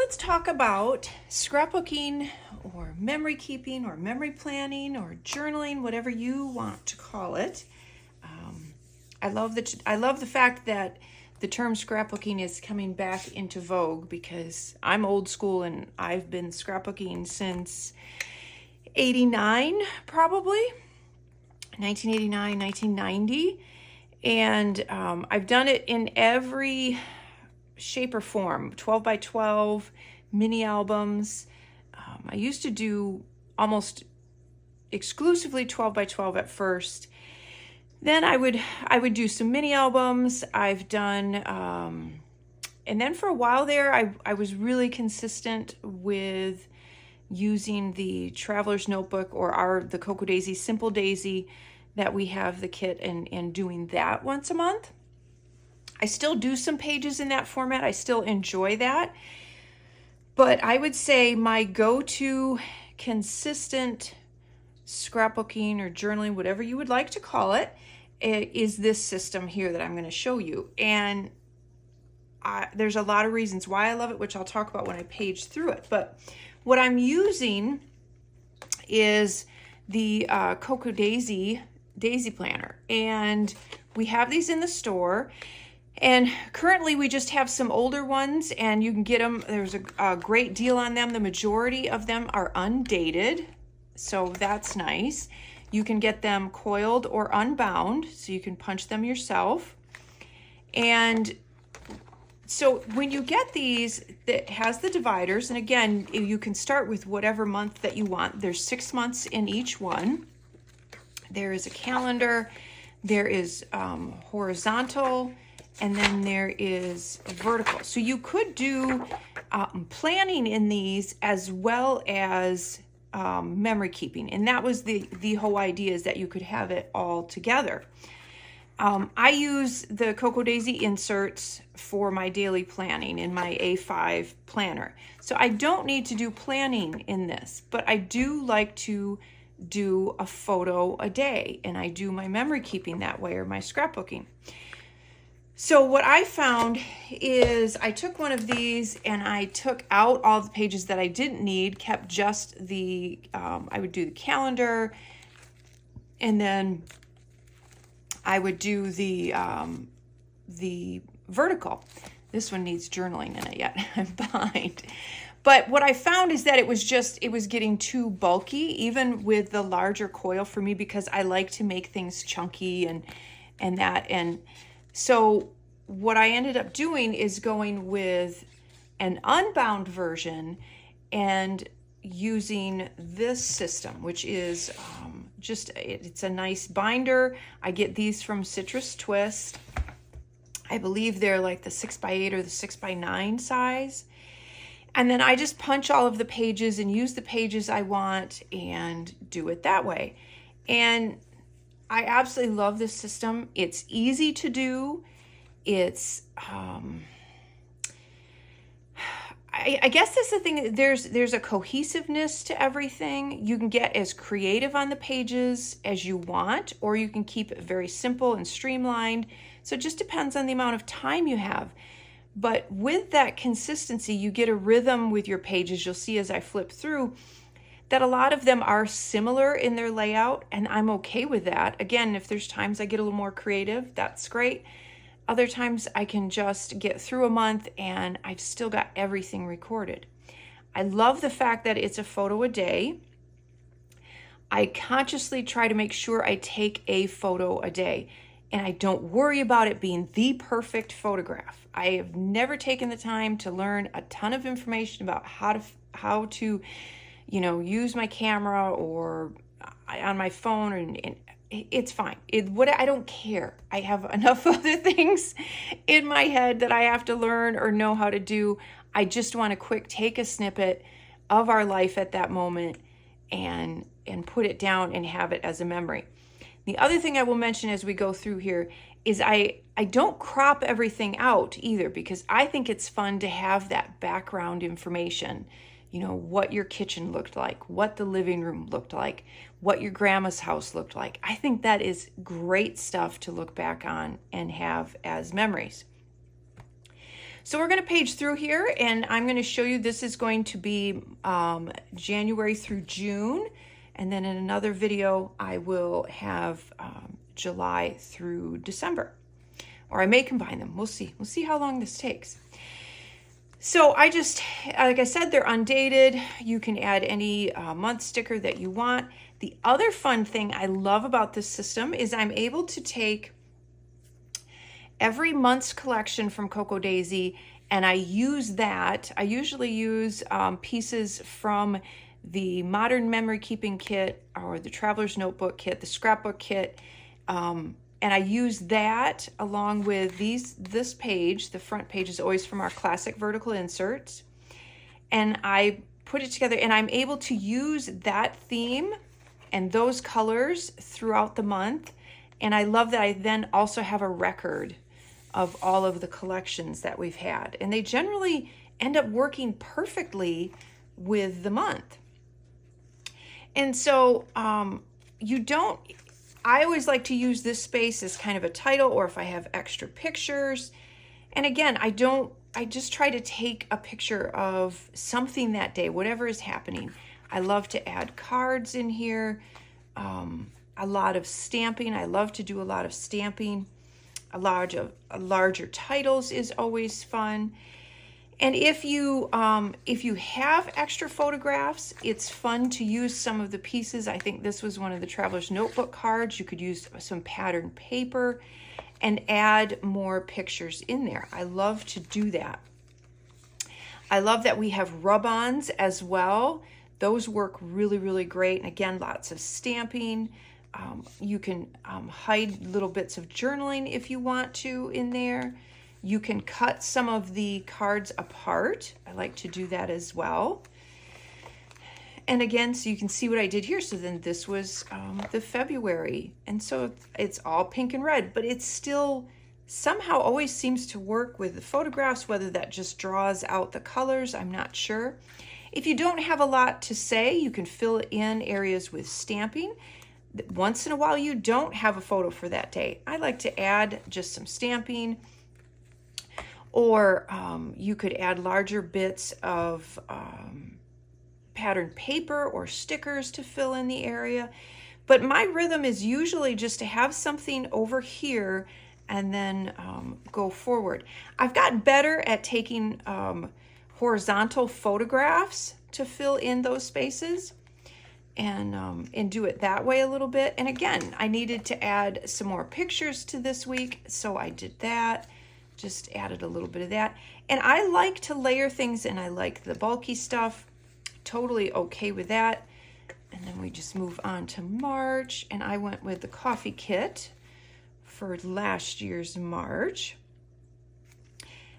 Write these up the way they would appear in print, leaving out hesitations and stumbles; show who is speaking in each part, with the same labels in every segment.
Speaker 1: let's talk about scrapbooking or memory keeping or memory planning or journaling, whatever you want to call it. I love the fact that the term scrapbooking is coming back into vogue because I'm old school and I've been scrapbooking since 89, probably 1989, 1990. And I've done it in every shape or form, 12 by 12, mini albums. I used to do almost exclusively 12 by 12 at first. Then I would do some mini albums. I've done, and then for a while there, I was really consistent with using the Traveler's Notebook or the Cocoa Daisy, Simple Daisy that we have the kit and doing that once a month. I still do some pages in that format. I still enjoy that. But I would say my go-to consistent scrapbooking or journaling, whatever you would like to call it, is this system here that I'm going to show you. And there's a lot of reasons why I love it, which I'll talk about when I page through it. But what I'm using is the Cocoa Daisy Planner. And we have these in the store. And currently we just have some older ones and you can get them. There's a great deal on them. The majority of them are undated, so that's nice. You can get them coiled or unbound, so you can punch them yourself. And so when you get these, that has the dividers, and again, you can start with whatever month that you want. There's 6 months in each one. There is a calendar, there is horizontal, and then there is vertical. So you could do planning in these as well as memory keeping. And that was the whole idea, is that you could have it all together. I use the Cocoa Daisy inserts for my daily planning in my A5 planner. So I don't need to do planning in this, but I do like to do a photo a day, and I do my memory keeping that way, or my scrapbooking. So what I found is I took one of these and I took out all the pages that I didn't need, kept just the, I would do the calendar, and then I would do the vertical. This one needs journaling in it yet. I'm behind. But what I found is that it was getting too bulky, even with the larger coil for me, because I like to make things chunky and that. And so what I ended up doing is going with an unbound version and using this system, which is it's a nice binder. I get these from Citrus Twist. I believe they're like the 6x8 or the 6x9 size. And then I just punch all of the pages and use the pages I want and do it that way. And I absolutely love this system. It's easy to do. It's, I guess that's the thing. There's a cohesiveness to everything. You can get as creative on the pages as you want, or you can keep it very simple and streamlined. So it just depends on the amount of time you have. But with that consistency, you get a rhythm with your pages. You'll see as I flip through that a lot of them are similar in their layout, and I'm okay with that. Again, if there's times I get a little more creative, that's great. Other times I can just get through a month and I've still got everything recorded. I love the fact that it's a photo a day. I consciously try to make sure I take a photo a day, and I don't worry about it being the perfect photograph. I have never taken the time to learn a ton of information about how to use my camera or on my phone, and it's fine. I don't care. I have enough other things in my head that I have to learn or know how to do. I just want to take a snippet of our life at that moment and put it down and have it as a memory. The other thing I will mention as we go through here is I don't crop everything out either, because I think it's fun to have that background information. What your kitchen looked like, what the living room looked like, what your grandma's house looked like. I think that is great stuff to look back on and have as memories. So we're going to page through here, and I'm going to show you, this is going to be January through June. And then in another video, I will have July through December. Or I may combine them. We'll see. We'll see how long this takes. So I just, like I said, they're undated. You can add any month sticker that you want. The other fun thing I love about this system is I'm able to take every month's collection from Cocoa Daisy, and I use that. I usually use pieces from the Modern Memory Keeping Kit or the Traveler's Notebook Kit, the Scrapbook Kit, and I use that along with this page. The front page is always from our classic vertical inserts, and I put it together, and I'm able to use that theme and those colors throughout the month. And I love that I then also have a record of all of the collections that we've had, and they generally end up working perfectly with the month. And so I always like to use this space as kind of a title, or if I have extra pictures. And again, I just try to take a picture of something that day, whatever is happening. I love to add cards in here, a lot of stamping. I love to do a lot of stamping. Larger titles is always fun. And if you have extra photographs, it's fun to use some of the pieces. I think this was one of the Traveler's Notebook cards. You could use some patterned paper and add more pictures in there. I love to do that. I love that we have rub-ons as well. Those work really, really great. And again, lots of stamping. You can hide little bits of journaling if you want to in there. You can cut some of the cards apart. I like to do that as well. And again, so you can see what I did here. So then this was the February. And so it's all pink and red, but it still somehow always seems to work with the photographs, whether that just draws out the colors, I'm not sure. If you don't have a lot to say, you can fill in areas with stamping. Once in a while, you don't have a photo for that day. I like to add just some stamping, or you could add larger bits of patterned paper or stickers to fill in the area. But my rhythm is usually just to have something over here and then go forward. I've gotten better at taking horizontal photographs to fill in those spaces, and do it that way a little bit. And again, I needed to add some more pictures to this week, so I did that. Just added a little bit of that. And I like to layer things, and I like the bulky stuff. Totally okay with that. And then we just move on to March, and I went with the coffee kit for last year's March.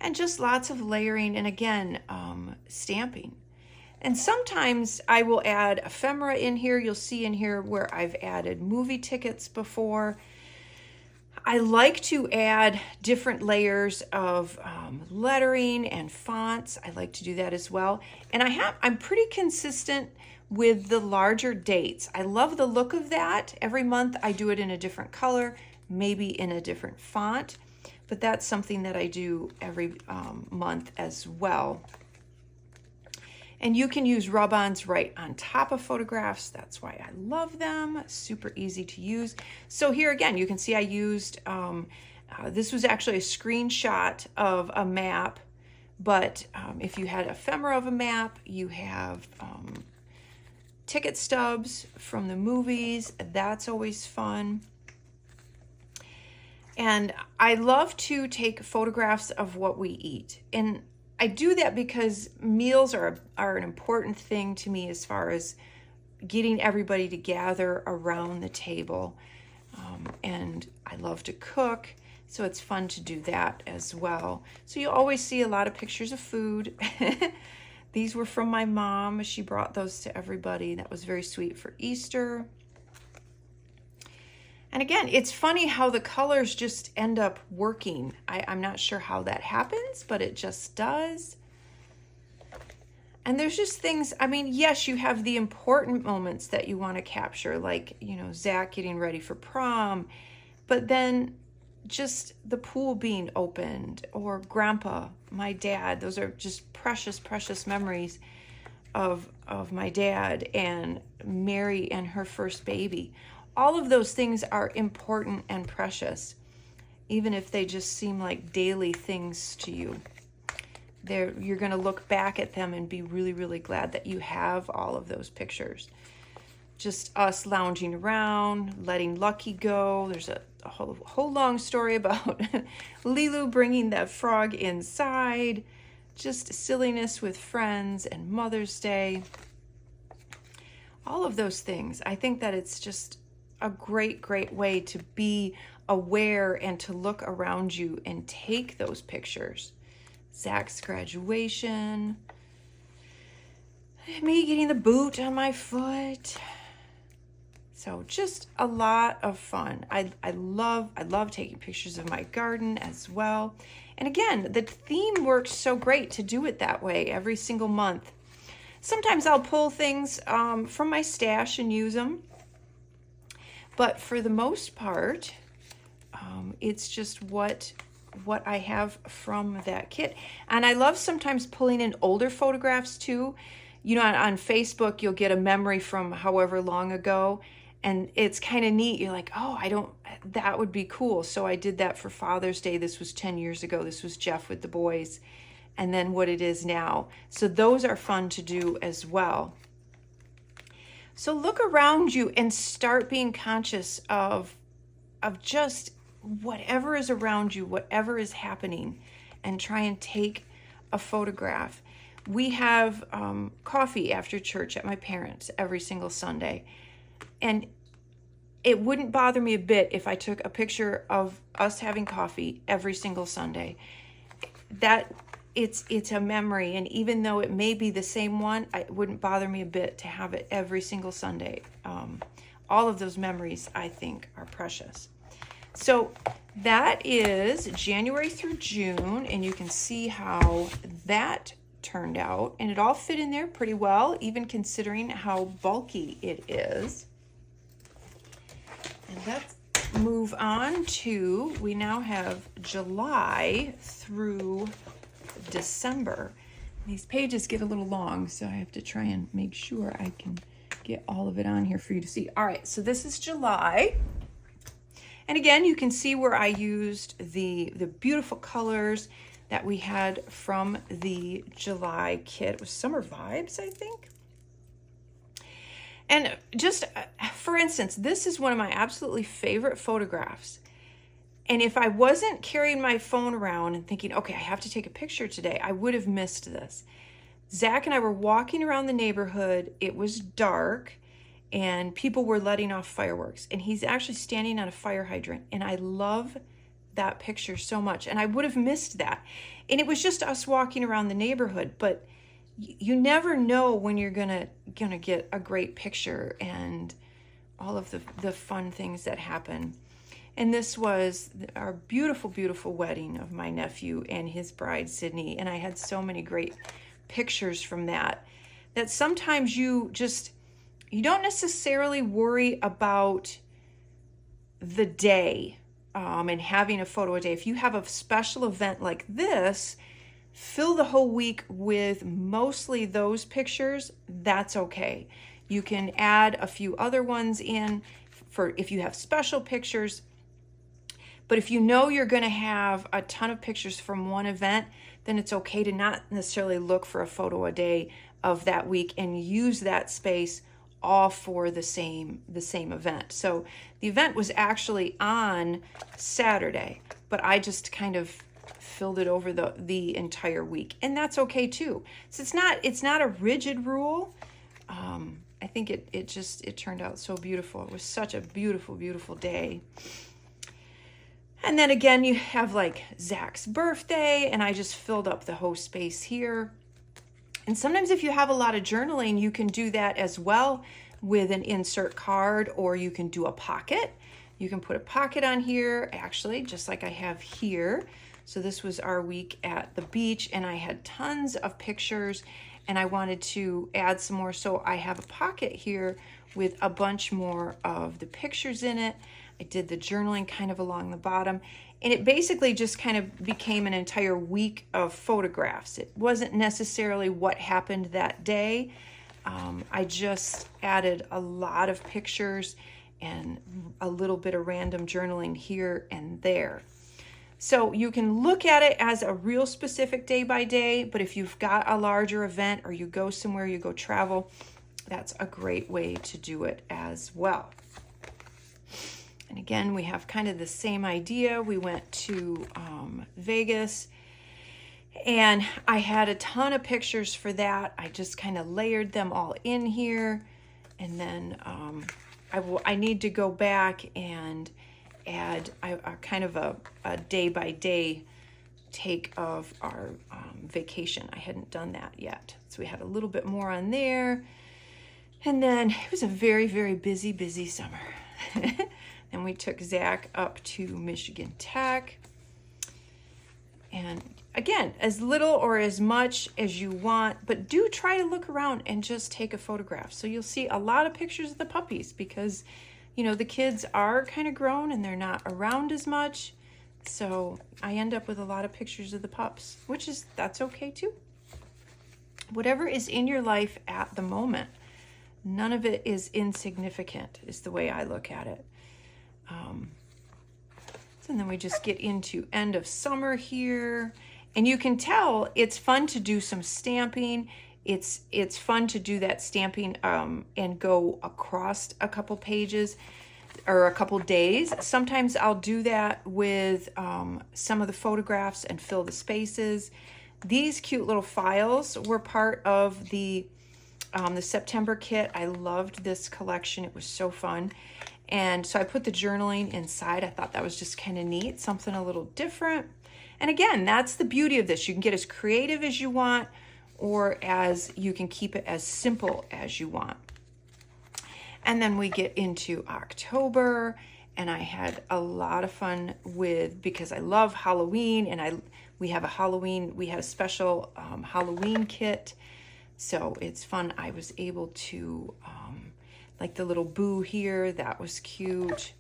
Speaker 1: And just lots of layering, and again, stamping. And sometimes I will add ephemera in here. You'll see in here where I've added movie tickets before. I like to add different layers of lettering and fonts. I like to do that as well. And I'm pretty consistent with the larger dates. I love the look of that. Every month I do it in a different color, maybe in a different font, but that's something that I do every month as well. And you can use rub-ons right on top of photographs. That's why I love them. Super easy to use. So here again, you can see I used, this was actually a screenshot of a map, but if you had ephemera of a map, you have ticket stubs from the movies. That's always fun. And I love to take photographs of what we eat. And I do that because meals are an important thing to me as far as getting everybody to gather around the table. And I love to cook, so it's fun to do that as well. So you always see a lot of pictures of food. These were from my mom. She brought those to everybody. That was very sweet for Easter. And again, it's funny how the colors just end up working. I'm not sure how that happens, but it just does. And there's just things, I mean, yes, you have the important moments that you want to capture, like, you know, Zach getting ready for prom, but then just the pool being opened, or grandpa, my dad. Those are just precious, precious memories of my dad and Mary and her first baby. All of those things are important and precious, even if they just seem like daily things to you. You're going to look back at them and be really, really glad that you have all of those pictures. Just us lounging around, letting Lucky go. There's a whole long story about Lilu bringing that frog inside. Just silliness with friends and Mother's Day. All of those things. I think that it's just a great, great way to be aware and to look around you and take those pictures. Zach's graduation, me getting the boot on my foot. So just a lot of fun. I love taking pictures of my garden as well. And again, the theme works so great to do it that way every single month. Sometimes I'll pull things from my stash and use them. But for the most part, it's just what I have from that kit. And I love sometimes pulling in older photographs too. You know, on Facebook, you'll get a memory from however long ago, and it's kind of neat. You're like, oh, that would be cool. So I did that for Father's Day. This was 10 years ago. This was Jeff with the boys, and then what it is now. So those are fun to do as well. So look around you and start being conscious of just whatever is around you, whatever is happening, and try and take a photograph. We have coffee after church at my parents' every single Sunday. And it wouldn't bother me a bit if I took a picture of us having coffee every single Sunday. That it's a memory, and even though it may be the same one, it wouldn't bother me a bit to have it every single Sunday. All of those memories, I think, are precious. So that is January through June, and you can see how that turned out, and it all fit in there pretty well, even considering how bulky it is. And let's move on to, we now have July through December. These pages get a little long, so I have to try and make sure I can get all of it on here for you to see. All right, so this is July. And again, you can see where I used the beautiful colors that we had from the July kit. It was Summer Vibes, I think. And just for instance, this is one of my absolutely favorite photographs. And if I wasn't carrying my phone around and thinking, okay, I have to take a picture today, I would have missed this. Zach and I were walking around the neighborhood. It was dark and people were letting off fireworks. And he's actually standing on a fire hydrant. And I love that picture so much. And I would have missed that. And it was just us walking around the neighborhood. But you never know when you're gonna get a great picture and all of the fun things that happen. And this was our beautiful, beautiful wedding of my nephew and his bride, Sydney. And I had so many great pictures from that sometimes you don't necessarily worry about the day and having a photo a day. If you have a special event like this, fill the whole week with mostly those pictures. That's okay. You can add a few other ones in for if you have special pictures. But if you know you're going to have a ton of pictures from one event, then it's okay to not necessarily look for a photo a day of that week and use that space all for the same event. So the event was actually on Saturday, but I just kind of filled it over the entire week, and that's okay too. So it's not a rigid rule. I think it turned out so beautiful. It was such a beautiful, beautiful day. And then again, you have like Zach's birthday, and I just filled up the whole space here. And sometimes if you have a lot of journaling, you can do that as well with an insert card, or you can do a pocket. You can put a pocket on here, actually, just like I have here. So this was our week at the beach, and I had tons of pictures, and I wanted to add some more. So I have a pocket here with a bunch more of the pictures in it. I did the journaling kind of along the bottom. And it basically just kind of became an entire week of photographs. It wasn't necessarily what happened that day. I just added a lot of pictures and a little bit of random journaling here and there. So you can look at it as a real specific day by day, but if you've got a larger event or you go somewhere, you go travel, that's a great way to do it as well. And again, we have kind of the same idea. We went to Vegas, and I had a ton of pictures for that. I just kind of layered them all in here. And then I need to go back and add a kind of a day by day take of our vacation. I hadn't done that yet. So we had a little bit more on there. And then it was a very, very busy summer. And we took Zach up to Michigan Tech. And again, as little or as much as you want, but do try to look around and just take a photograph. So you'll see a lot of pictures of the puppies because, you know, the kids are kind of grown and they're not around as much. So I end up with a lot of pictures of the pups, that's okay too. Whatever is in your life at the moment, none of it is insignificant, is the way I look at it. And then we just get into end of summer here. And you can tell it's fun to do some stamping. It's fun to do that stamping and go across a couple pages or a couple days. Sometimes I'll do that with some of the photographs and fill the spaces. These cute little files were part of the September kit. I loved this collection. It was so fun. And so I put the journaling inside. I thought that was just kind of neat, something a little different. And again, that's the beauty of this. You can get as creative as you want, or as you can keep it as simple as you want. And then we get into October, and I had a lot of fun because I love Halloween, and we had a special Halloween kit. So it's fun. I was able to, like the little boo here, that was cute.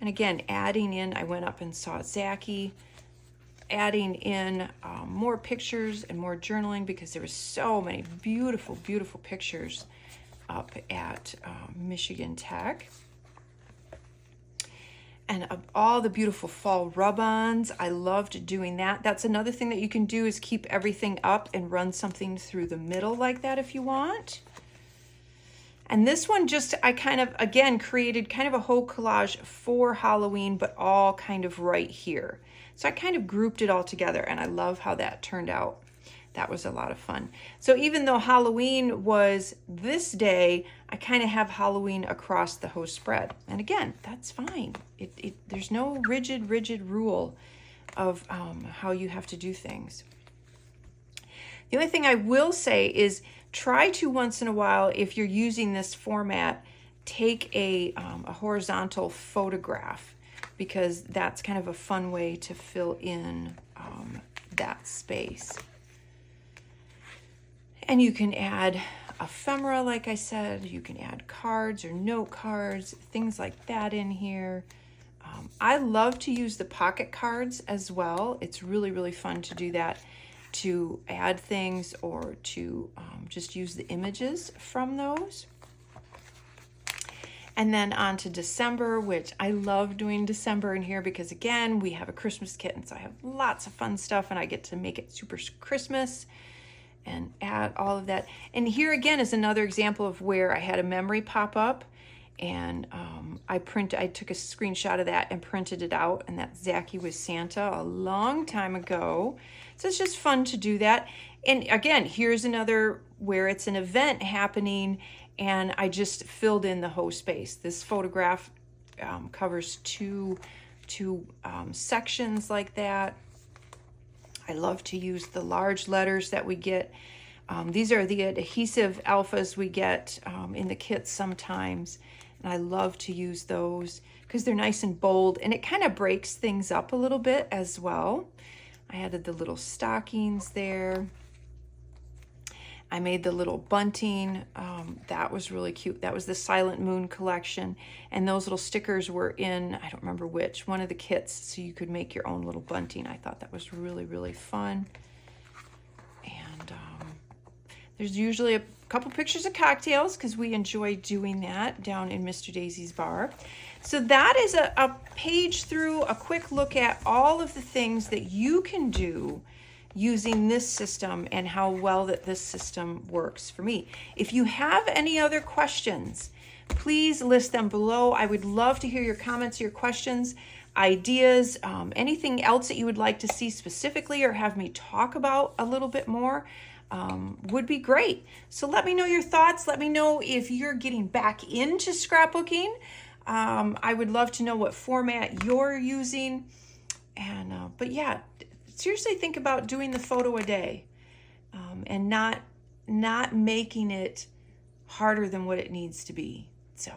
Speaker 1: And again, adding in, I went up and saw Zachy, adding in more pictures and more journaling because there were so many beautiful, beautiful pictures up at Michigan Tech. And of all the beautiful fall rub-ons, I loved doing that. That's another thing that you can do is keep everything up and run something through the middle like that if you want. And this one I kind of, again, created kind of a whole collage for Halloween, but all kind of right here. So I kind of grouped it all together, and I love how that turned out. That was a lot of fun. So even though Halloween was this day, I kind of have Halloween across the whole spread. And again, that's fine. There's no rigid rule of how you have to do things. The only thing I will say is try to once in a while, if you're using this format, take a horizontal photograph, because that's kind of a fun way to fill in that space. And you can add ephemera, like I said. You can add cards or note cards, things like that in here. I love to use the pocket cards as well. It's really, really fun to do that, to add things or to just use the images from those. And then on to December, which I love doing December in here because, again, we have a Christmas kit, and so I have lots of fun stuff, and I get to make it super Christmas and add all of that. And here again is another example of where I had a memory pop up, and I took a screenshot of that and printed it out, and that's Zachy with Santa a long time ago. So it's just fun to do that. And again, here's another where it's an event happening, and I just filled in the whole space. This photograph covers two sections like that. I love to use the large letters that we get. These are the adhesive alphas we get in the kits sometimes, and I love to use those because they're nice and bold, and it kind of breaks things up a little bit as well. I added the little stockings there. I made the little bunting. That was really cute. That was the Silent Moon collection. And those little stickers were in, I don't remember which, one of the kits, so you could make your own little bunting. I thought that was really, really fun. And there's usually a couple pictures of cocktails because we enjoy doing that down in Mr. Daisy's bar. So that is a page through, a quick look at all of the things that you can do using this system and how well that this system works for me. If you have any other questions, please list them below. I would love to hear your comments, your questions, ideas, anything else that you would like to see specifically or have me talk about a little bit more would be great. So let me know your thoughts. Let me know if you're getting back into scrapbooking. I would love to know what format you're using. And but yeah, seriously think about doing the photo a day and not making it harder than what it needs to be. So